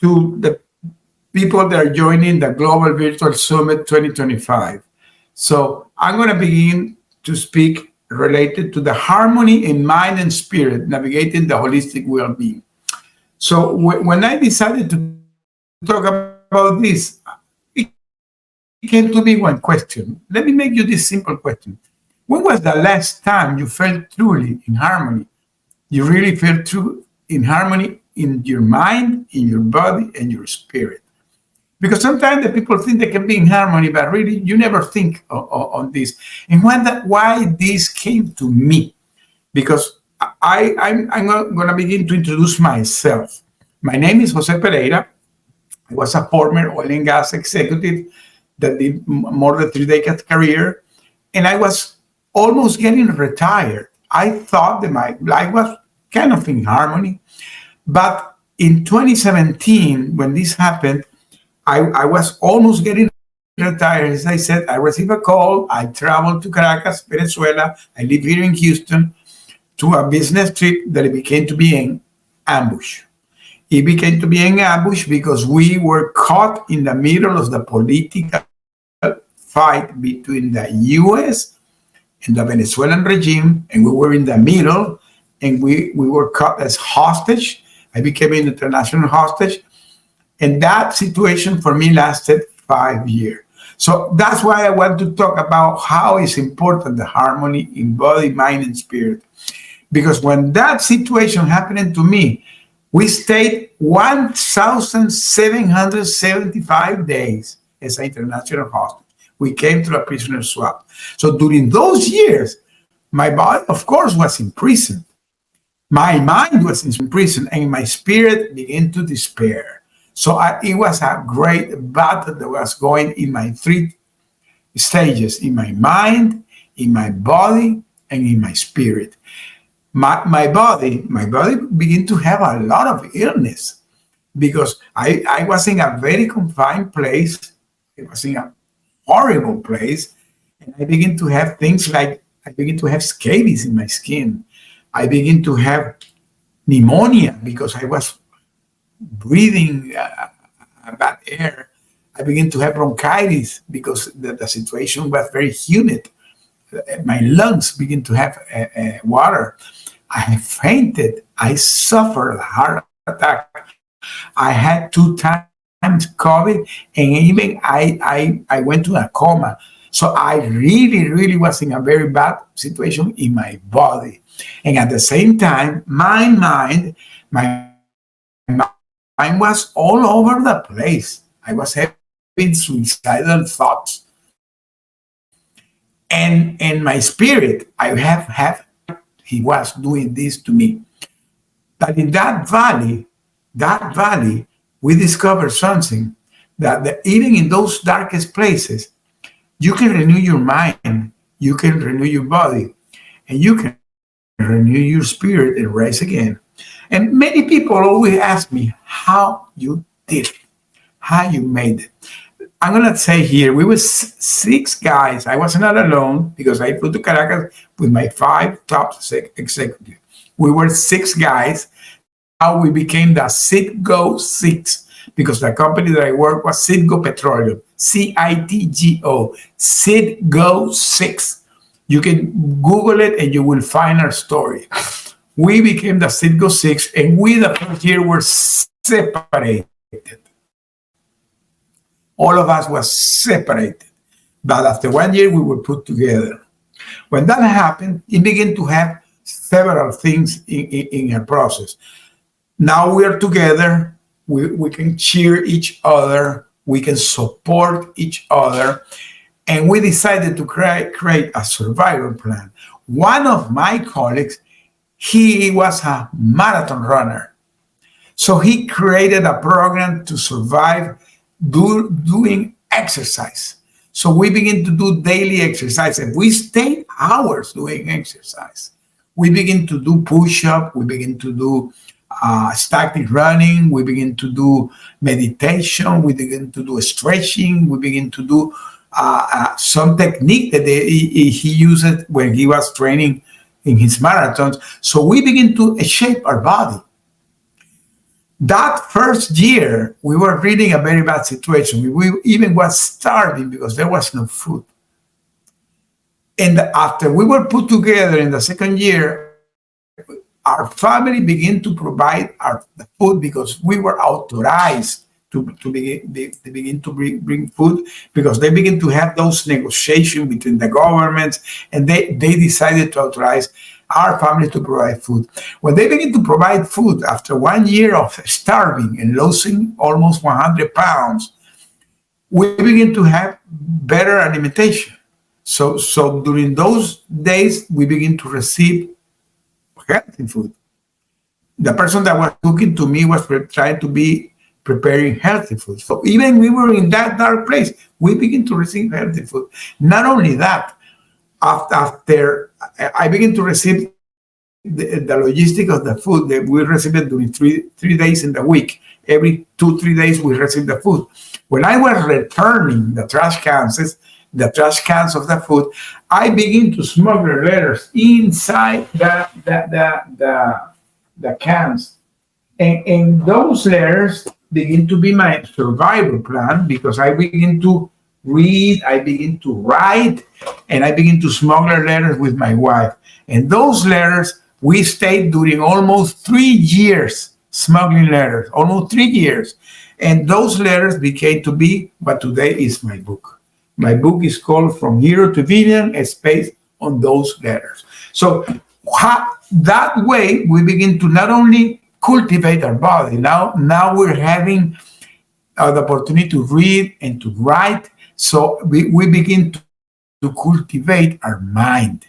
to the people that are joining the Global Virtual Summit 2025. So I'm going to begin to speak related to the harmony in mind and spirit, navigating the holistic well-being. So when I decided to talk about this, it came to me one question. Let me make you this simple question. When was the last time you felt truly in harmony? You really felt true in harmony in your mind, in your body, and your spirit. Because sometimes the people think they can be in harmony, but really you never think on this. And why this came to me? Because I'm going to begin to introduce myself. My name is Jose Pereira. I was a former oil and gas executive that did more than 3 decades career, and I was almost getting retired. I thought that my life was kind of in harmony, but in 2017, when this happened, I was almost getting retired. As I said, I received a call. I traveled to Caracas, Venezuela. I live here in Houston to a business trip that it became to be an ambush. It became to be an ambush because we were caught in the middle of the political fight between the U.S. and the Venezuelan regime, and we were in the middle, and we were caught as hostage. I became an international hostage, and that situation for me lasted 5 years. So that's why I want to talk about how it's important the harmony in body, mind, and spirit. Because when that situation happened to me, we stayed 1,775 days as an international hostage. We came to a prisoner swap. So during those years, my body, of course, was in prison. My mind was in prison, and my spirit began to despair. So it was a great battle that was going in my 3 stages, in my mind, in my body, and in my spirit. My body began to have a lot of illness because I was in a very confined place. It was in a horrible place. And I began to have things like, I began to have scabies in my skin. I began to have pneumonia because I was breathing bad air. I began to have bronchitis because the situation was very humid. My lungs began to have water. I fainted. I suffered a heart attack. I had 2 times COVID, and even I went to a coma. So I really was in a very bad situation in my body. And at the same time, my mind was all over the place. I was having suicidal thoughts. And my spirit, I have he was doing this to me. But in that valley, we discovered something that even in those darkest places, you can renew your mind, you can renew your body, and you can renew your spirit and rise again. And many people always ask me how you did it, how you made it. I'm going to say here, we were 6 guys. I was not alone because I flew to Caracas with my 5 top executives. We were 6 guys. How we became the Citgo 6 because the company that I worked was Citgo Petroleum, CITGO, Citgo 6. You can Google it and you will find our story. We became the Citgo 6, and we the first year were separated. All of us were separated. But after 1 year, we were put together. When that happened, it began to have several things in our process. Now we are together. We can cheer each other. We can support each other. And we decided to create a survival plan. One of my colleagues, he was a marathon runner. So he created a program to survive doing exercise. So we begin to do daily exercise, and we stayed hours doing exercise. We begin to do push-up. We begin to do static running. We begin to do meditation. We begin to do stretching. We begin to do some technique that he used when he was training in his marathons. So we begin to shape our body. That first year, we were really in a very bad situation. We even was starving because there was no food. And after we were put together in the second year, our family began to provide the food because we were authorized to begin to bring food, because they begin to have those negotiations between the governments, and they decided to authorize our family to provide food. When they begin to provide food after 1 year of starving and losing almost 100 pounds, we begin to have better alimentation. So during those days, we begin to receive healthy food. The person that was cooking to me was trying to be preparing healthy food. So even we were in that dark place, we begin to receive healthy food. Not only that, after I begin to receive the logistic of the food, that we receive it during three days in the week. Every 2-3 days we receive the food. When I was returning the trash cans of the food, I begin to smuggle letters inside the cans. And those letters begin to be my survival plan, because I begin to read, I begin to write, and I begin to smuggle letters with my wife. And those letters, we stayed during almost 3 years smuggling letters, almost 3 years. And those letters became to be what today is my book. My book is called From Hero to Villain, a space on those letters. So that way we begin to not only cultivate our body, now we're having the opportunity to read and to write. So we begin to cultivate our mind.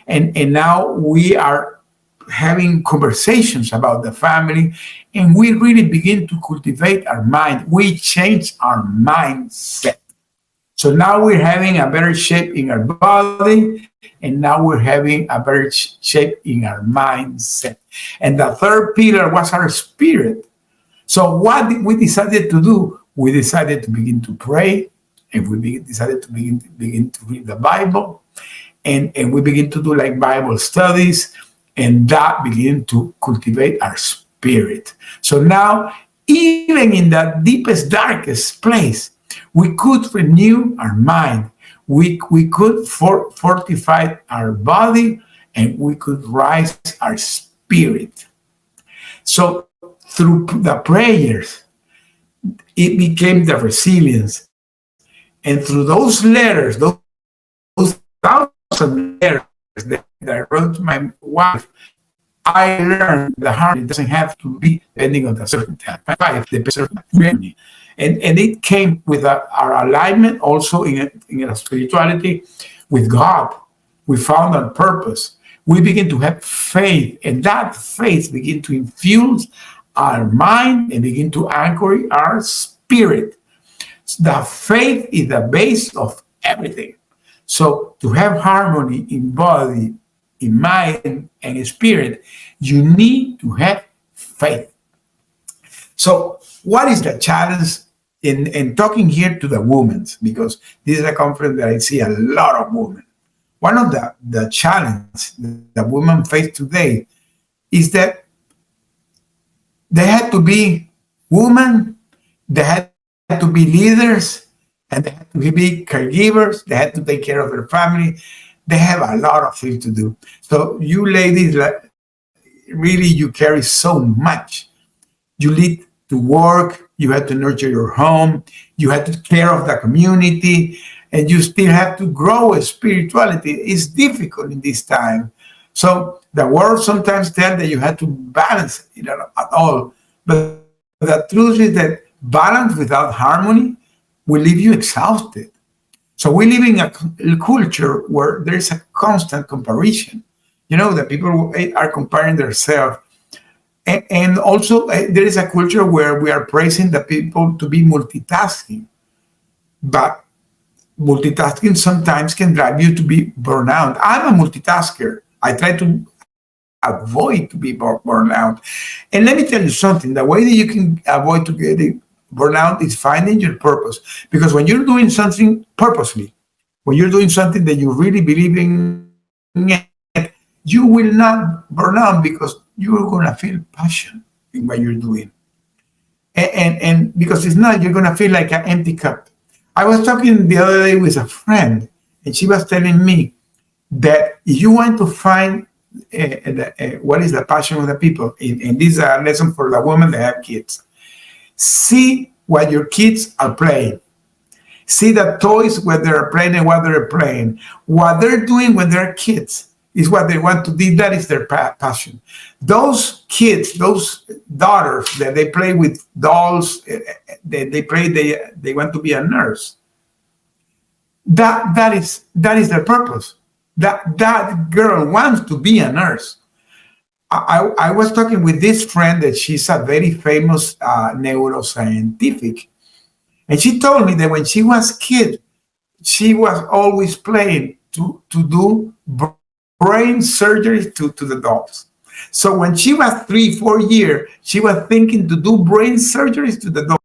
And now we are having conversations about the family, and we really begin to cultivate our mind. We change our mindset. So now we're having a better shape in our body, and now we're having a better shape in our mindset. And the third pillar was our spirit. So what we decided to do? We decided to begin to pray, and we decided to begin to read the Bible, and we begin to do like Bible studies, and that began to cultivate our spirit. So now, even in the deepest, darkest place, we could renew our mind. We could fortify our body, and we could rise our spirit. So through the prayers, it became the resilience. And through those letters, those 1,000 letters that I wrote to my wife, I learned the harmony doesn't have to be depending on the circumstance. And it came with our alignment also in a spirituality with God. We found our purpose. We begin to have faith, and that faith begin to infuse our mind and begin to anchor our spirit. The faith is the base of everything. So to have harmony in body, in mind, and in spirit, you need to have faith. So what is the challenge in talking here to the women? Because this is a conference that I see a lot of women. One of the challenge that women face today is that they had to be women, they had to be leaders, and they had to be caregivers. They had to take care of their family. They have a lot of things to do. So you ladies, really, you carry so much. You need to work. You had to nurture your home. You had to care of the community, and you still have to grow spirituality. It's difficult in this time. So the world sometimes tells that you have to balance it at all. But the truth is that balance without harmony will leave you exhausted. So we live in a culture where there's a constant comparison. The people are comparing themselves. And also, there is a culture where we are praising the people to be multitasking. But multitasking sometimes can drive you to be burnout. I'm a multitasker. I try to avoid to be burnout. And let me tell you something. The way that you can avoid to get burnout is finding your purpose. Because when you're doing something purposely, when you're doing something that you really believe in it, you will not burn out, because you're going to feel passion in what you're doing. And because if not, you're going to feel like an empty cup. I was talking the other day with a friend, and she was telling me that if you want to find what is the passion of the people, and this is a lesson for the women that have kids, see what your kids are playing. See the toys when they're playing and what they're playing. What they're doing when they're kids is what they want to do. That is their passion. Those kids, those daughters that they play with dolls, they want to be a nurse. That is their purpose. That girl wants to be a nurse. I was talking with this friend that she's a very famous neuroscientific, and she told me that when she was a kid, she was always playing to do brain surgery to the dolls. So when she was 3-4 years, she was thinking to do brain surgeries to the dolls.